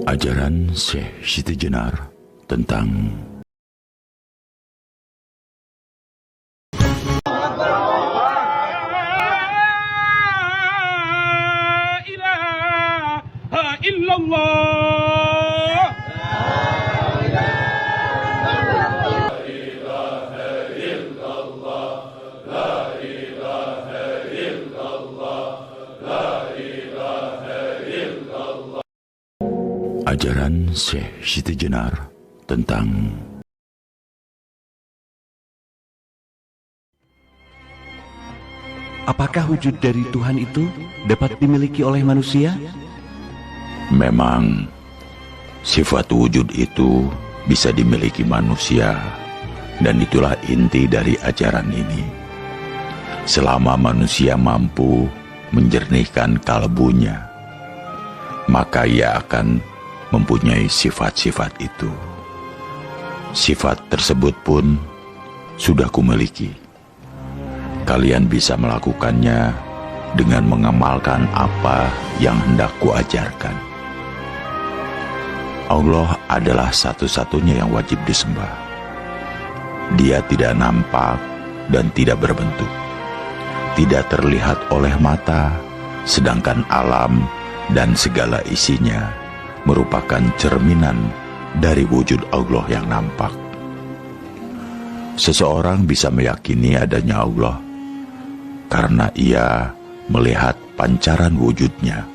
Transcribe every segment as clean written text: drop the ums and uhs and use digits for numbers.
Ajaran Syekh Siti Jenar tentang ajaran Syekh Siti Jenar tentang apakah wujud dari Tuhan itu dapat dimiliki oleh manusia? memang sifat wujud itu bisa dimiliki manusia, dan itulah inti dari ajaran ini. Selama manusia mampu menjernihkan kalbunya, maka ia akan mempunyai sifat-sifat itu. Sifat tersebut pun sudah kumiliki. Kalian bisa melakukannya dengan mengamalkan apa yang hendak kuajarkan. Allah adalah satu-satunya yang wajib disembah. Dia tidak nampak dan tidak berbentuk, tidak terlihat oleh mata, sedangkan alam dan segala isinya merupakan cerminan dari wujud Allah yang nampak. Seseorang bisa meyakini adanya Allah karena ia melihat pancaran wujudnya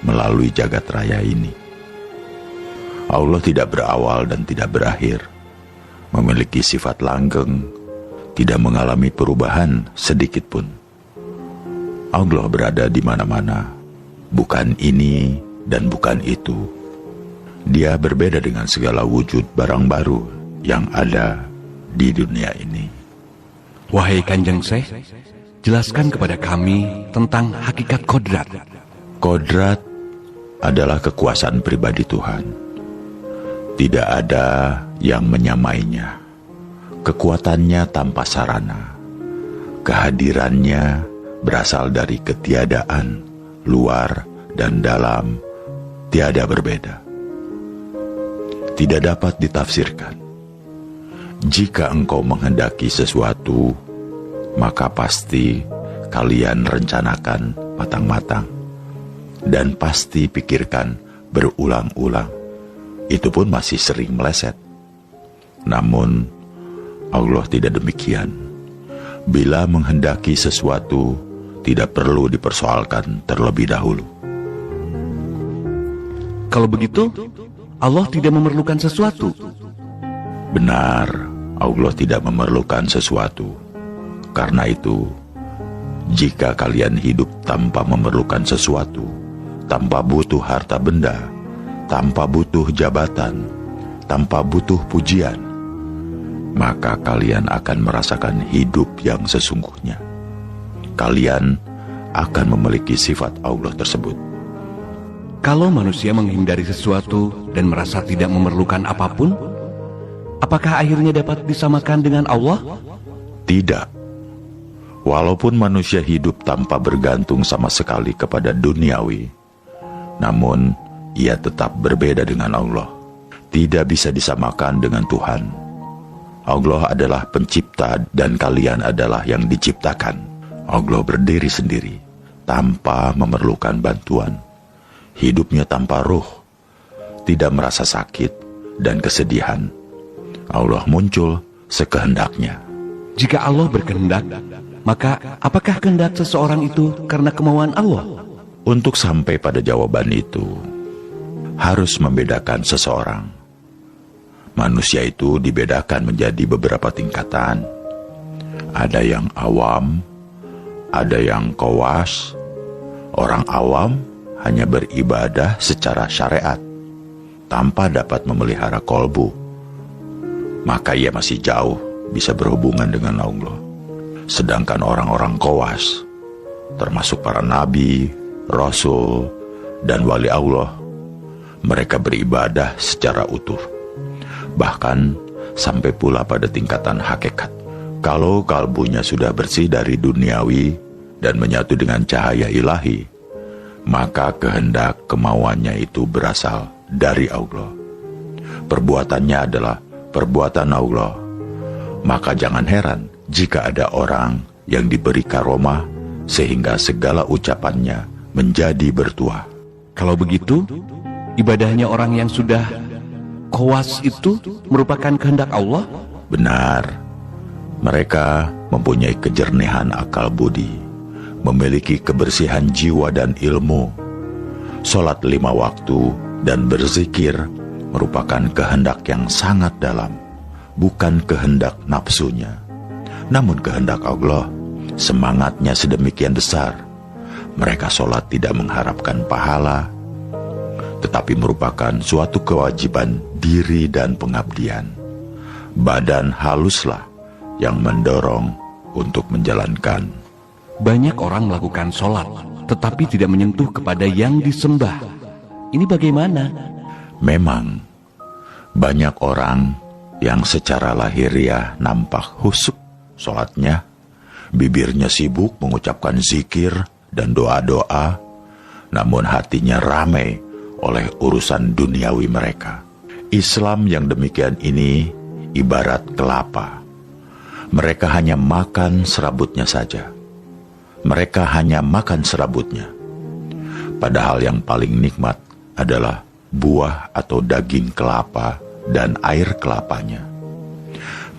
melalui jagat raya ini. Allah tidak berawal dan tidak berakhir, memiliki sifat langgeng, tidak mengalami perubahan sedikit pun. Allah berada di mana-mana, bukan ini dan bukan itu. Dia berbeda dengan segala wujud barang baru yang ada di dunia ini. Wahai Kanjeng Syekh, jelaskan kepada kami tentang hakikat kodrat. Kodrat adalah kekuasaan pribadi Tuhan. Tidak ada yang menyamainya. Kekuatannya tanpa sarana. Kehadirannya berasal dari ketiadaan, luar dan dalam, tiada berbeda. Tidak dapat ditafsirkan. Jika engkau menghendaki sesuatu, maka pasti kalian rencanakan matang-matang, dan pasti pikirkan berulang-ulang. Itu pun masih sering meleset. Namun Allah tidak demikian. Bila menghendaki sesuatu, tidak perlu dipersoalkan terlebih dahulu. Kalau begitu, Allah tidak memerlukan sesuatu. Benar, Allah tidak memerlukan sesuatu. Karena itu, jika kalian hidup tanpa memerlukan sesuatu, tanpa butuh harta benda, tanpa butuh jabatan, tanpa butuh pujian, maka kalian akan merasakan hidup yang sesungguhnya. Kalian akan memiliki sifat Allah tersebut. Kalau manusia menghindari sesuatu dan merasa tidak memerlukan apapun, apakah akhirnya dapat disamakan dengan Allah? Tidak. Walaupun manusia hidup tanpa bergantung sama sekali kepada duniawi, namun ia tetap berbeda dengan Allah. Tidak bisa disamakan dengan Tuhan. Allah adalah pencipta dan kalian adalah yang diciptakan. Allah berdiri sendiri, tanpa memerlukan bantuan. Hidupnya tanpa ruh, tidak merasa sakit dan kesedihan. Allah muncul sekehendaknya. Jika Allah berkehendak, maka apakah kehendak seseorang itu karena kemauan Allah? Untuk sampai pada jawaban itu, harus membedakan seseorang. Manusia itu dibedakan menjadi beberapa tingkatan. Ada yang awam, ada yang qawas. Orang awam hanya beribadah secara syariat, tanpa dapat memelihara kolbu. Maka ia masih jauh bisa berhubungan dengan Allah. Sedangkan orang-orang qawas, termasuk para nabi, rasul, dan wali Allah, mereka beribadah secara utuh, bahkan sampai pula pada tingkatan hakikat. Kalau kalbunya sudah bersih dari duniawi dan menyatu dengan cahaya ilahi, maka kehendak kemauannya itu berasal dari Allah. Perbuatannya adalah perbuatan Allah. Maka jangan heran jika ada orang yang diberi karomah sehingga segala ucapannya menjadi bertuah. Kalau begitu, ibadahnya orang yang sudah kowas itu merupakan kehendak Allah? Benar, mereka mempunyai kejernihan akal budi, memiliki kebersihan jiwa dan ilmu. Salat 5 waktu dan berzikir merupakan kehendak yang sangat dalam, bukan kehendak nafsunya, namun kehendak Allah. Semangatnya sedemikian besar. Mereka sholat tidak mengharapkan pahala, tetapi merupakan suatu kewajiban diri dan pengabdian. Badan haluslah yang mendorong untuk menjalankan. Banyak orang melakukan sholat, tetapi tidak menyentuh kepada yang disembah. Ini bagaimana? Memang, banyak orang yang secara lahiriah nampak khusyuk sholatnya, bibirnya sibuk mengucapkan zikir dan doa-doa, namun hatinya ramai oleh urusan duniawi mereka. Islam yang demikian ini ibarat kelapa. Mereka hanya makan serabutnya saja. Mereka hanya makan serabutnya. Padahal yang paling nikmat adalah buah atau daging kelapa dan air kelapanya.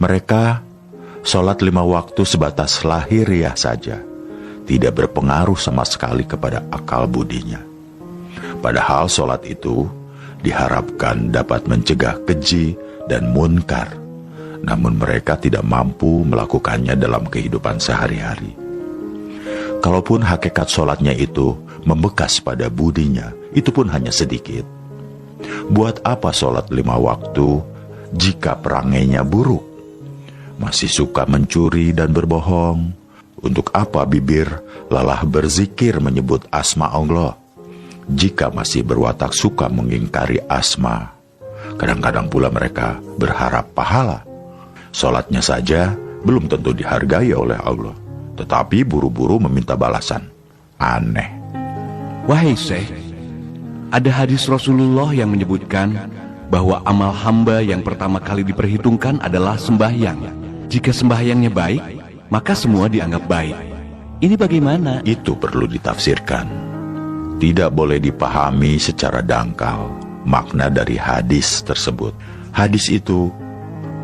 Mereka sholat 5 waktu sebatas lahiriah saja, tidak berpengaruh sama sekali kepada akal budinya. Padahal sholat itu diharapkan dapat mencegah keji dan munkar, namun mereka tidak mampu melakukannya dalam kehidupan sehari-hari. Kalaupun hakikat sholatnya itu membekas pada budinya, itu pun hanya sedikit. Buat apa sholat 5 waktu jika perangainya buruk? Masih suka mencuri dan berbohong? Untuk apa bibir lelah berzikir menyebut asma Allah jika masih berwatak suka mengingkari asma? Kadang-kadang pula mereka berharap pahala. Sholatnya saja belum tentu dihargai oleh Allah, tetapi buru-buru meminta balasan. Aneh. Wahai Syekh, ada hadis Rasulullah yang menyebutkan bahwa amal hamba yang pertama kali diperhitungkan adalah sembahyang. Jika sembahyangnya baik, maka semua dianggap baik. Ini bagaimana? Itu perlu ditafsirkan. Tidak boleh dipahami secara dangkal makna dari hadis tersebut. Hadis itu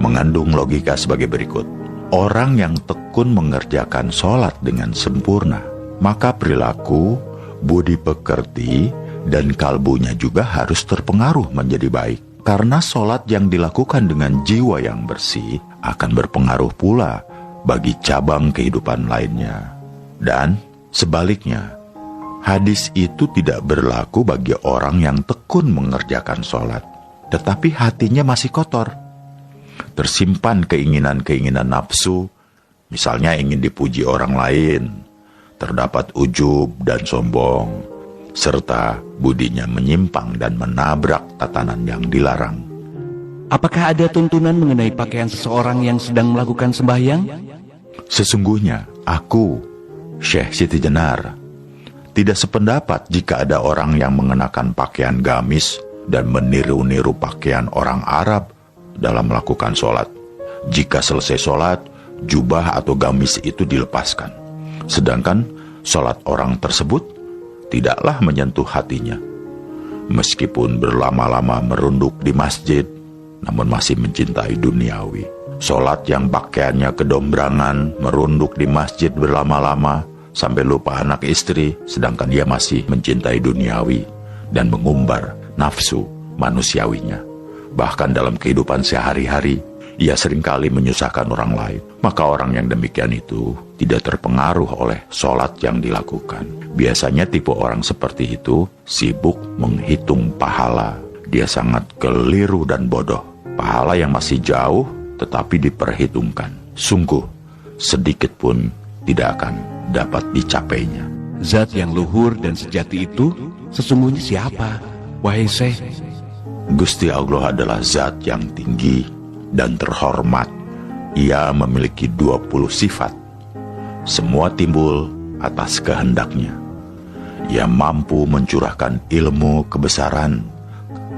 mengandung logika sebagai berikut. Orang yang tekun mengerjakan sholat dengan sempurna, maka perilaku, budi pekerti, dan kalbunya juga harus terpengaruh menjadi baik. Karena sholat yang dilakukan dengan jiwa yang bersih akan berpengaruh pula bagi cabang kehidupan lainnya. Dan sebaliknya, hadis itu tidak berlaku bagi orang yang tekun mengerjakan sholat, tetapi hatinya masih kotor. Tersimpan keinginan-keinginan nafsu, misalnya ingin dipuji orang lain, terdapat ujub dan sombong, serta budinya menyimpang dan menabrak tatanan yang dilarang. Apakah ada tuntunan mengenai pakaian seseorang yang sedang melakukan sembahyang? Sesungguhnya, aku, Syekh Siti Jenar, tidak sependapat jika ada orang yang mengenakan pakaian gamis dan meniru-niru pakaian orang Arab dalam melakukan sholat. Jika selesai sholat, jubah atau gamis itu dilepaskan. Sedangkan sholat orang tersebut tidaklah menyentuh hatinya. Meskipun berlama-lama merunduk di masjid, namun masih mencintai duniawi. Sholat yang pakaiannya kedombrangan, merunduk di masjid berlama-lama, sampai lupa anak istri, sedangkan dia masih mencintai duniawi dan mengumbar nafsu manusiawinya. Bahkan dalam kehidupan sehari-hari, ia seringkali menyusahkan orang lain. Maka orang yang demikian itu tidak terpengaruh oleh sholat yang dilakukan. Biasanya tipe orang seperti itu sibuk menghitung pahala. Dia sangat keliru dan bodoh. Pahala yang masih jauh tetapi diperhitungkan. Sungguh, sedikit pun tidak akan dapat dicapainya. Zat yang luhur dan sejati itu sesungguhnya siapa? Wahai Syekh, Gusti Allah adalah zat yang tinggi dan terhormat. Ia memiliki 20 sifat. Semua timbul atas kehendaknya. Ia mampu mencurahkan ilmu kebesaran,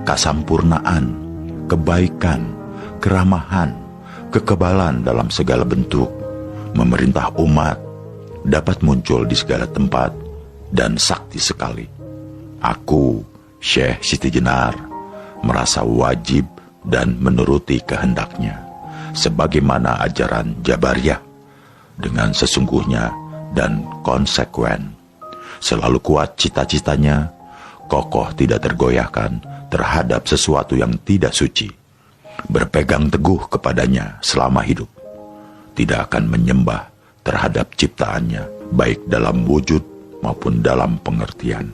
kesampurnaan, kebaikan, keramahan, kekebalan dalam segala bentuk, memerintah umat, dapat muncul di segala tempat, dan sakti sekali. Aku, Syekh Siti Jenar, merasa wajib dan menuruti kehendaknya, sebagaimana ajaran Jabariyah, dengan sesungguhnya dan konsekuen. Selalu kuat cita-citanya, kokoh tidak tergoyahkan terhadap sesuatu yang tidak suci, berpegang teguh kepadanya selama hidup, tidak akan menyembah terhadap ciptaannya, baik dalam wujud maupun dalam pengertian.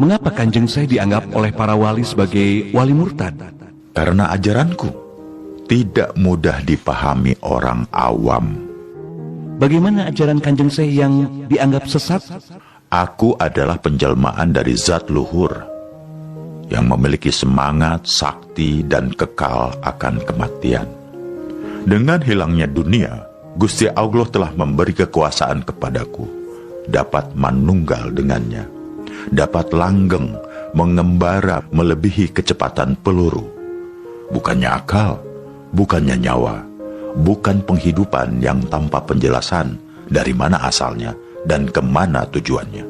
Mengapa Kanjeng Syekh dianggap oleh para wali sebagai wali murtad? Karena ajaranku tidak mudah dipahami orang awam. Bagaimana ajaran Kanjeng Syekh yang dianggap sesat? Aku adalah penjelmaan dari zat luhur yang memiliki semangat, sakti, dan kekal akan kematian. Dengan hilangnya dunia, Gusti Allah telah memberi kekuasaan kepadaku, dapat manunggal dengannya, dapat langgeng, mengembara melebihi kecepatan peluru. Bukannya akal, bukannya nyawa, bukan penghidupan yang tanpa penjelasan dari mana asalnya dan kemana tujuannya.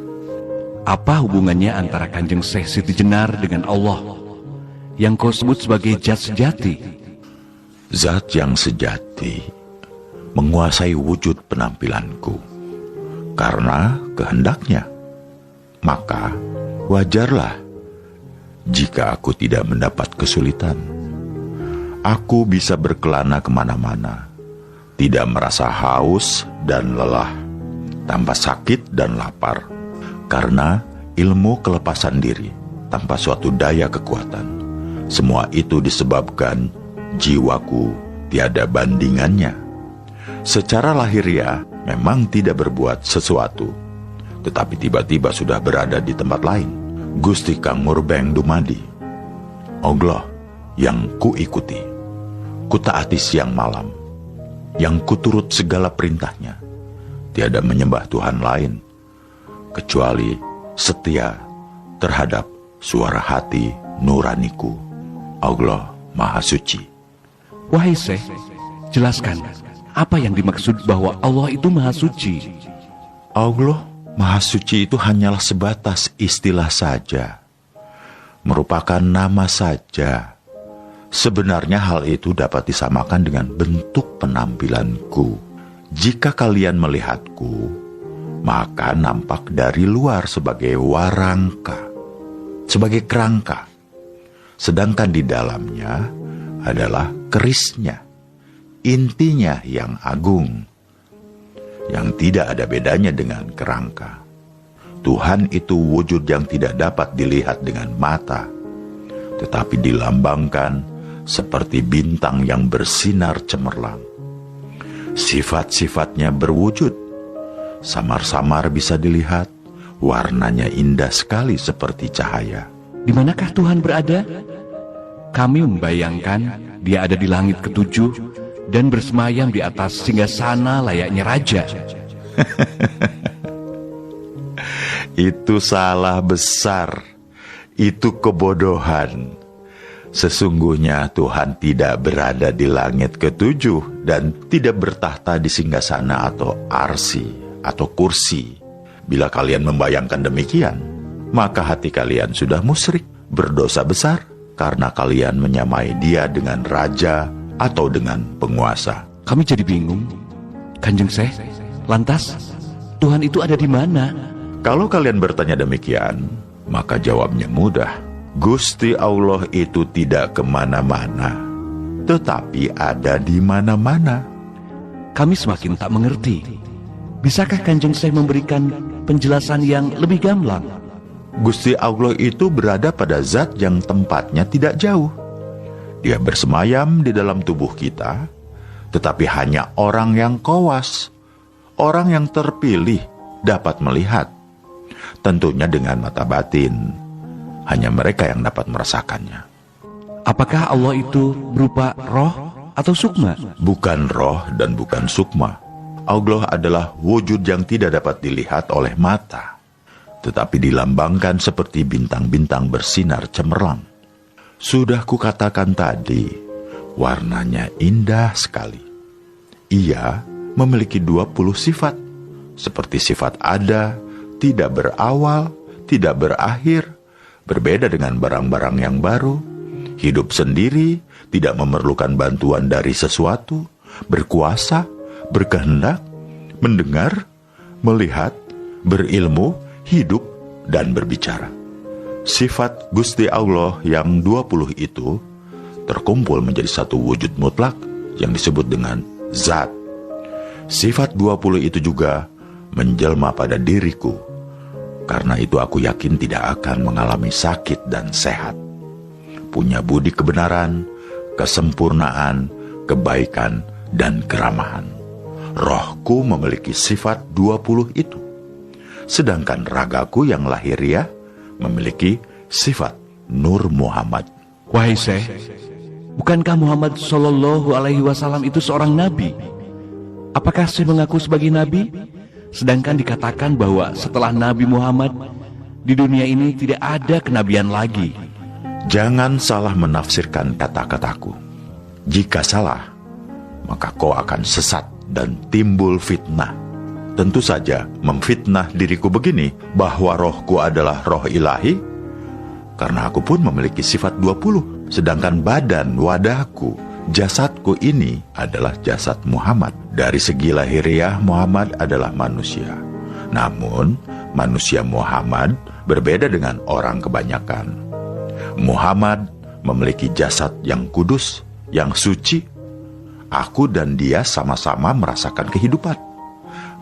Apa hubungannya antara Kanjeng Syekh Siti Jenar dengan Allah yang kau sebut sebagai zat sejati? Zat yang sejati menguasai wujud penampilanku karena kehendaknya. Maka wajarlah jika aku tidak mendapat kesulitan. Aku bisa berkelana kemana-mana, tidak merasa haus dan lelah, tanpa sakit dan lapar, karena ilmu kelepasan diri tanpa suatu daya kekuatan. Semua itu disebabkan jiwaku tiada bandingannya. Secara lahiriah memang tidak berbuat sesuatu, tetapi tiba-tiba sudah berada di tempat lain. Gusti Kang Murbeng Dumadi, Allah yang kuikuti, kutaati siang malam, yang kuturut segala perintahnya. Tiada menyembah Tuhan lain kecuali setia terhadap suara hati nuraniku. Allah Maha Suci. Wahai Syekh, jelaskan apa yang dimaksud bahwa Allah itu Maha Suci? Allah Maha Suci itu hanyalah sebatas istilah saja, merupakan nama saja. Sebenarnya hal itu dapat disamakan dengan bentuk penampilanku. Jika kalian melihatku, maka nampak dari luar sebagai warangka, sebagai kerangka. Sedangkan di dalamnya adalah kerisnya, intinya yang agung, yang tidak ada bedanya dengan kerangka. Tuhan itu wujud yang tidak dapat dilihat dengan mata, tetapi dilambangkan seperti bintang yang bersinar cemerlang. Sifat-sifatnya berwujud, samar-samar bisa dilihat, warnanya indah sekali seperti cahaya. Di manakah Tuhan berada? Kami membayangkan Dia ada di langit ketujuh dan bersemayam di atas singgasana layaknya raja. Itu salah besar, itu kebodohan. Sesungguhnya Tuhan tidak berada di langit ketujuh dan tidak bertahta di singgasana atau arsi atau kursi. Bila kalian membayangkan demikian, maka hati kalian sudah musyrik, berdosa besar, karena kalian menyamai Dia dengan raja atau dengan penguasa. Kami jadi bingung. Kanjeng Syekh, lantas Tuhan itu ada di mana? Kalau kalian bertanya demikian, maka jawabnya mudah. Gusti Allah itu tidak kemana-mana, tetapi ada di mana-mana. Kami semakin tak mengerti. Bisakah Kanjeng Syekh memberikan penjelasan yang lebih gamblang? Gusti Allah itu berada pada zat yang tempatnya tidak jauh. Dia bersemayam di dalam tubuh kita, tetapi hanya orang yang kowas, orang yang terpilih dapat melihat. Tentunya dengan mata batin, hanya mereka yang dapat merasakannya. Apakah Allah itu berupa roh atau sukma? Bukan roh dan bukan sukma. Allah adalah wujud yang tidak dapat dilihat oleh mata, tetapi dilambangkan seperti bintang-bintang bersinar cemerlang. Sudah kukatakan tadi, warnanya indah sekali. Ia memiliki 20 sifat, seperti sifat ada, tidak berawal, tidak berakhir, berbeda dengan barang-barang yang baru, hidup sendiri, tidak memerlukan bantuan dari sesuatu, berkuasa, berkehendak, mendengar, melihat, berilmu, hidup, dan berbicara. Sifat Gusti Allah yang 20 itu terkumpul menjadi satu wujud mutlak yang disebut dengan zat. Sifat 20 itu juga menjelma pada diriku. Karena itu aku yakin tidak akan mengalami sakit dan sehat. Punya budi kebenaran, kesempurnaan, kebaikan, dan keramahan. Rohku memiliki sifat 20 itu. Sedangkan ragaku yang lahiriah memiliki sifat Nur Muhammad. Wahai Syekh, bukankah Muhammad Shallallahu Alaihi Wasallam itu seorang nabi? Apakah Syekh mengaku sebagai nabi? Sedangkan dikatakan bahwa setelah Nabi Muhammad, di dunia ini tidak ada kenabian lagi. Jangan salah menafsirkan kata-kataku. Jika salah, maka kau akan sesat dan timbul fitnah. Tentu saja memfitnah diriku begini, bahwa rohku adalah roh ilahi, karena aku pun memiliki sifat 20, sedangkan badan, wadahku, jasadku ini adalah jasad Muhammad. Dari segi lahiriah, Muhammad adalah manusia. Namun, manusia Muhammad berbeda dengan orang kebanyakan. Muhammad memiliki jasad yang kudus, yang suci. Aku dan dia sama-sama merasakan kehidupan,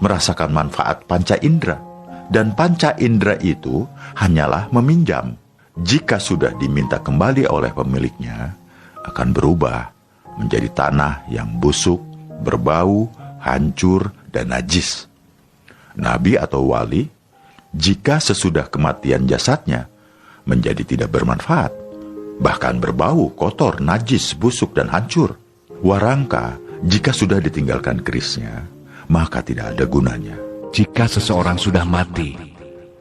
merasakan manfaat panca indera. Dan panca indera itu hanyalah meminjam. Jika sudah diminta kembali oleh pemiliknya, akan berubah menjadi tanah yang busuk, berbau, hancur, dan najis. Nabi atau wali, jika sesudah kematian jasadnya menjadi tidak bermanfaat, bahkan berbau, kotor, najis, busuk, dan hancur. Warangka, jika sudah ditinggalkan kerisnya, maka tidak ada gunanya. Jika seseorang sudah mati,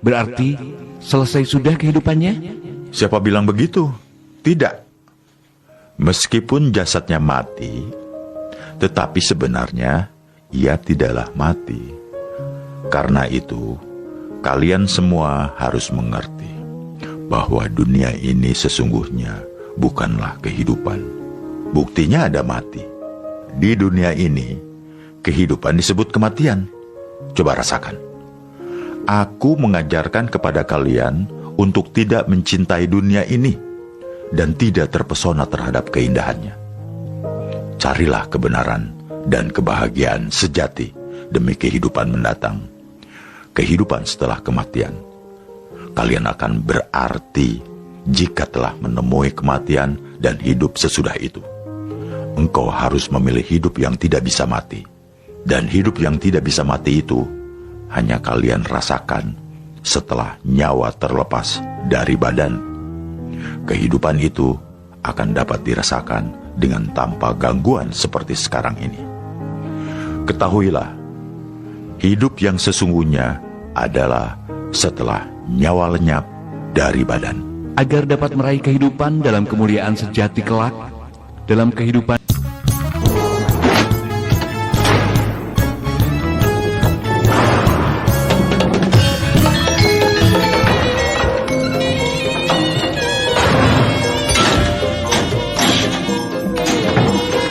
berarti selesai sudah kehidupannya? Siapa bilang begitu? Tidak. Meskipun jasadnya mati, tetapi sebenarnya ia tidaklah mati. Karena itu, kalian semua harus mengerti bahwa dunia ini sesungguhnya bukanlah kehidupan. Buktinya ada mati. Di dunia ini, kehidupan disebut kematian. Coba rasakan. Aku mengajarkan kepada kalian untuk tidak mencintai dunia ini dan tidak terpesona terhadap keindahannya. Carilah kebenaran dan kebahagiaan sejati demi kehidupan mendatang. Kehidupan setelah kematian. Kalian akan berarti jika telah menemui kematian dan hidup sesudah itu. Engkau harus memilih hidup yang tidak bisa mati. Dan hidup yang tidak bisa mati itu hanya kalian rasakan setelah nyawa terlepas dari badan. Kehidupan itu akan dapat dirasakan dengan tanpa gangguan seperti sekarang ini. Ketahuilah, hidup yang sesungguhnya adalah setelah nyawa lenyap dari badan. Agar dapat meraih kehidupan dalam kemuliaan sejati kelak, dalam kehidupan